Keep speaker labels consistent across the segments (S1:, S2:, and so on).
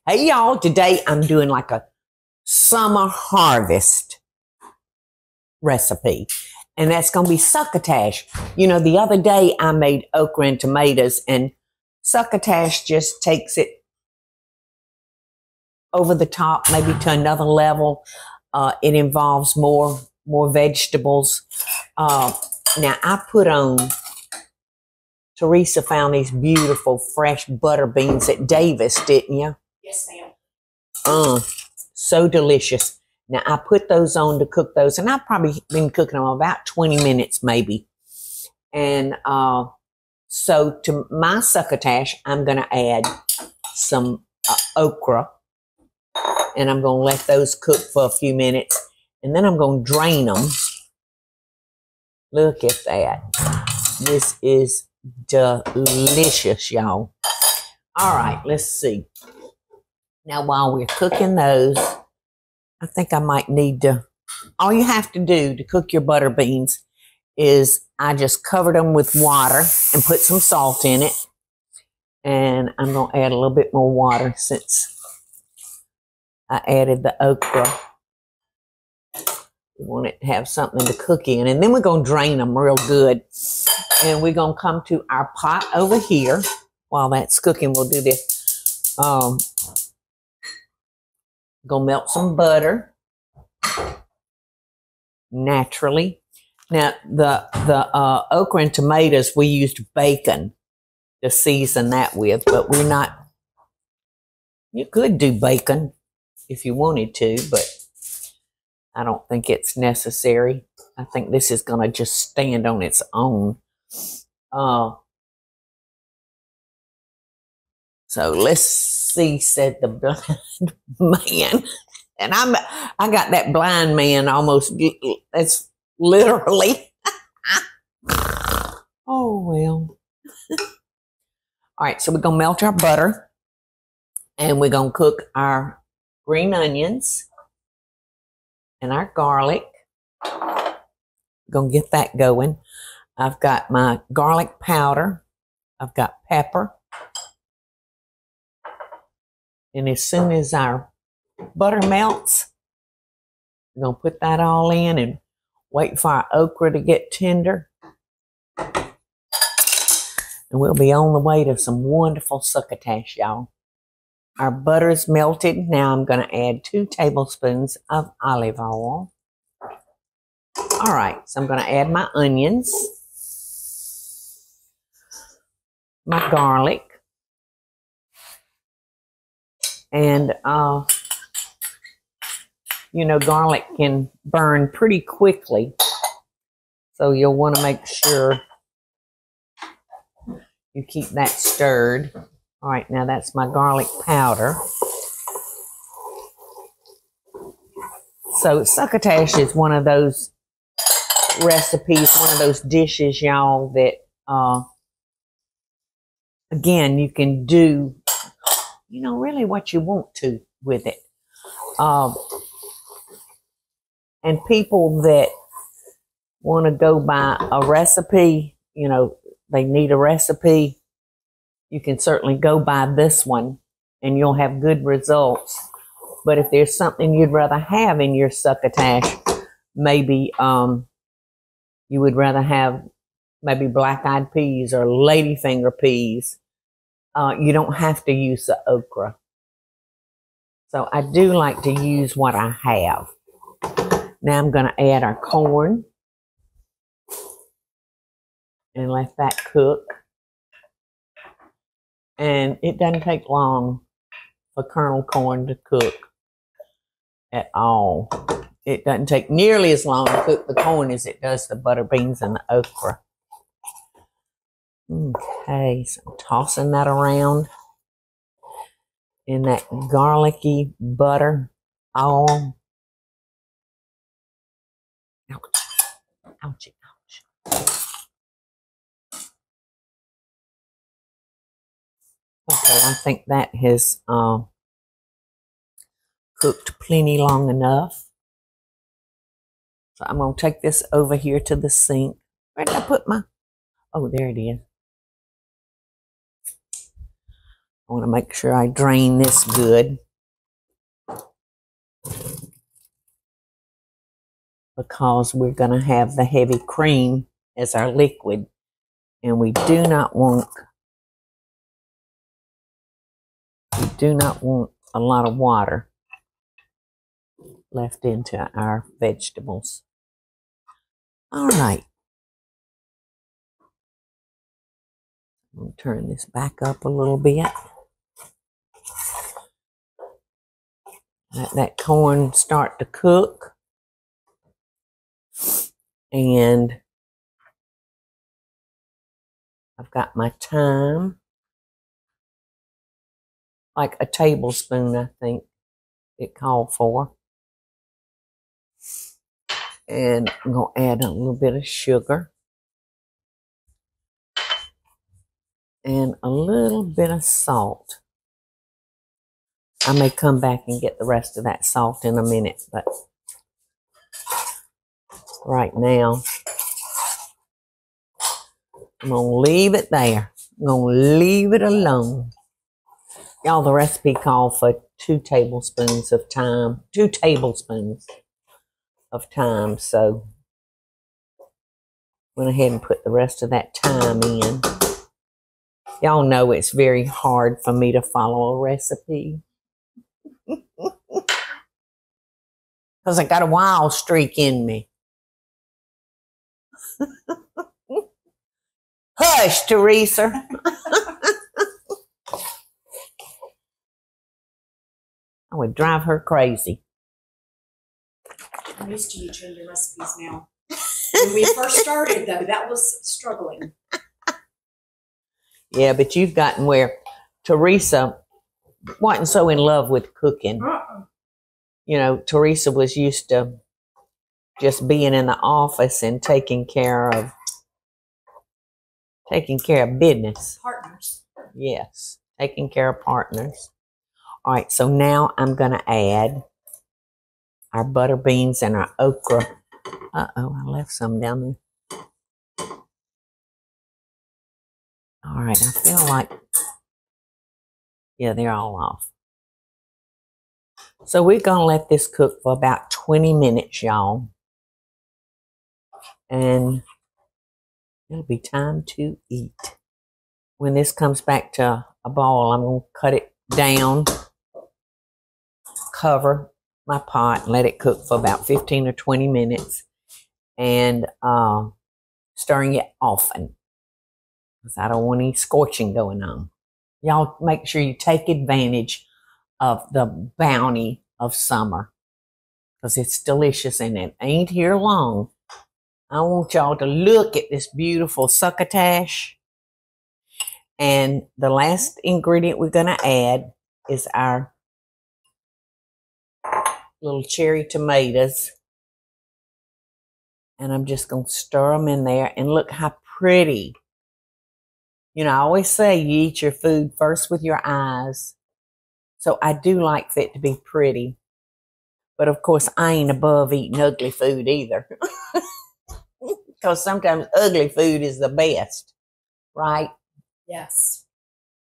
S1: Hey y'all, today I'm doing like a summer harvest recipe. And that's going to be succotash. You know, the other day I made okra and tomatoes, and succotash just takes it over the top, maybe to another level. It involves more vegetables. Now I put on, Teresa found these beautiful fresh butter beans at Davis, didn't you?
S2: Yes, ma'am.
S1: So delicious. Now, I put those on to cook those, and I've probably been cooking them about 20 minutes maybe. And so to my succotash, I'm going to add some okra, and I'm going to let those cook for a few minutes, and then I'm going to drain them. Look at that. This is delicious, y'all. All right, let's see. Now, while we're cooking those, I think I might need to, all you have to do to cook your butter beans is I just covered them with water and put some salt in it. And I'm going to add a little bit more water since I added the okra. We want it to have something to cook in. And then we're going to drain them real good. And we're going to come to our pot over here. While that's cooking, we'll do this. Gonna melt some butter naturally. Now the okra and tomatoes, we used bacon to season that with, but we're not. You could do bacon if you wanted to, but I don't think it's necessary. I think this is gonna just stand on its own. So let's see, said the blind man. And I got that blind man almost, that's literally. Oh, well. All right, so we're going to melt our butter. And we're going to cook our green onions and our garlic. We're going to get that going. I've got my garlic powder. I've got pepper. And as soon as our butter melts, we're going to put that all in and wait for our okra to get tender. And we'll be on the way to some wonderful succotash, y'all. Our butter is melted. Now I'm going to add 2 tablespoons of olive oil. All right, so I'm going to add my onions, my garlic. And, you know, garlic can burn pretty quickly. So you'll want to make sure you keep that stirred. All right, now that's my garlic powder. So succotash is one of those recipes, one of those dishes, y'all, that, again, you can do, you know, really what you want to with it. And people that want to go by a recipe, you know, they need a recipe, you can certainly go by this one and you'll have good results. But if there's something you'd rather have in your succotash, maybe you would rather have maybe black-eyed peas or ladyfinger peas, you don't have to use the okra. So I do like to use what I have. Now I'm going to add our corn and let that cook. And it doesn't take long for kernel corn to cook at all. It doesn't take nearly as long to cook the corn as it does the butter beans and the okra. Okay, so I'm tossing that around in that garlicky butter all. Ouch. Ouchie, ouch. Okay, I think that has cooked plenty long enough. So I'm going to take this over here to the sink. Where did I put my... Oh, there it is. want to make sure I drain this good, because we're going to have the heavy cream as our liquid, and we do not want a lot of water left into our vegetables. All right. I'm going to turn this back up a little bit. Let that corn start to cook. And I've got my thyme, like a tablespoon, I think it called for. And I'm going to add a little bit of sugar and a little bit of salt. I may come back and get the rest of that salt in a minute, but right now, I'm going to leave it there. I'm going to leave it alone. Y'all, the recipe called for 2 tablespoons of thyme. 2 tablespoons of thyme. So, went ahead and put the rest of that thyme in. Y'all know it's very hard for me to follow a recipe, because I got a wild streak in me. Hush, Teresa. I would drive her crazy.
S2: I'm used to you changing recipes now. When we first started, though, that was struggling.
S1: Yeah, but you've gotten where Teresa wasn't so in love with cooking. You know, Teresa was used to just being in the office and taking care of business.
S2: Partners.
S1: Yes, taking care of partners. All right, so now I'm going to add our butter beans and our okra. Uh-oh, I left some down there. All right, I feel like, yeah, they're all off. So we're going to let this cook for about 20 minutes, y'all. And it'll be time to eat. When this comes back to a boil, I'm going to cut it down, cover my pot, and let it cook for about 15 or 20 minutes. And stirring it often, because I don't want any scorching going on. Y'all make sure you take advantage of the bounty of summer, because it's delicious and it ain't here long. I want y'all to look at this beautiful succotash. And the last ingredient we're going to add is our little cherry tomatoes. And I'm just going to stir them in there, and look how pretty. You know, I always say you eat your food first with your eyes. So I do like for it to be pretty. But of course, I ain't above eating ugly food either. Because sometimes ugly food is the best, right?
S2: Yes.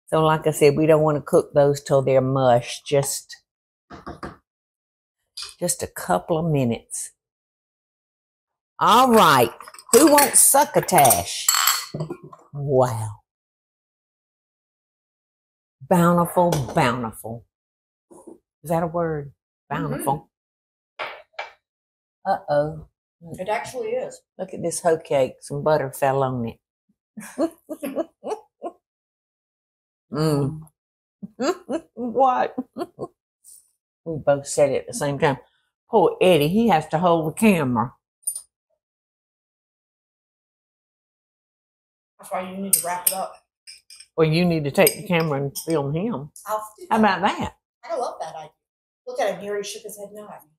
S1: So like I said, we don't want to cook those till they're mush. Just a couple of minutes. All right. Who wants succotash? Wow. Bountiful, bountiful. Is that a word? Bountiful. Uh-oh.
S2: It actually is.
S1: Look at this hoe cake. Some butter fell on it. What? We both said it at the same time. Poor Eddie, he has to hold the camera.
S2: That's why you need to wrap it up.
S1: Well, you need to take the camera and film him.
S2: I'll do that.
S1: How about that?
S2: I love that idea. Look at him here. He shook his head no at me.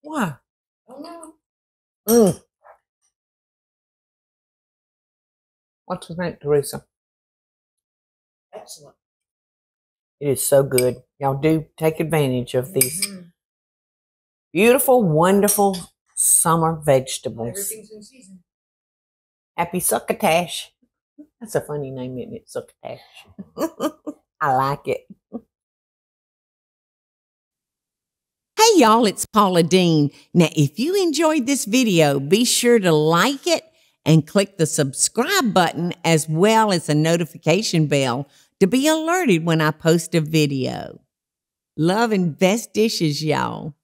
S1: Why?
S2: Oh, no.
S1: What do you think, Teresa?
S2: Excellent.
S1: It is so good. Y'all do take advantage of these beautiful, wonderful summer vegetables.
S2: Everything's in season.
S1: Happy succotash. That's a funny name, isn't it? Succotash. I like it.
S3: Hey y'all, it's Paula Deen. Now, if you enjoyed this video, be sure to like it and click the subscribe button as well as the notification bell to be alerted when I post a video. Love and best dishes, y'all.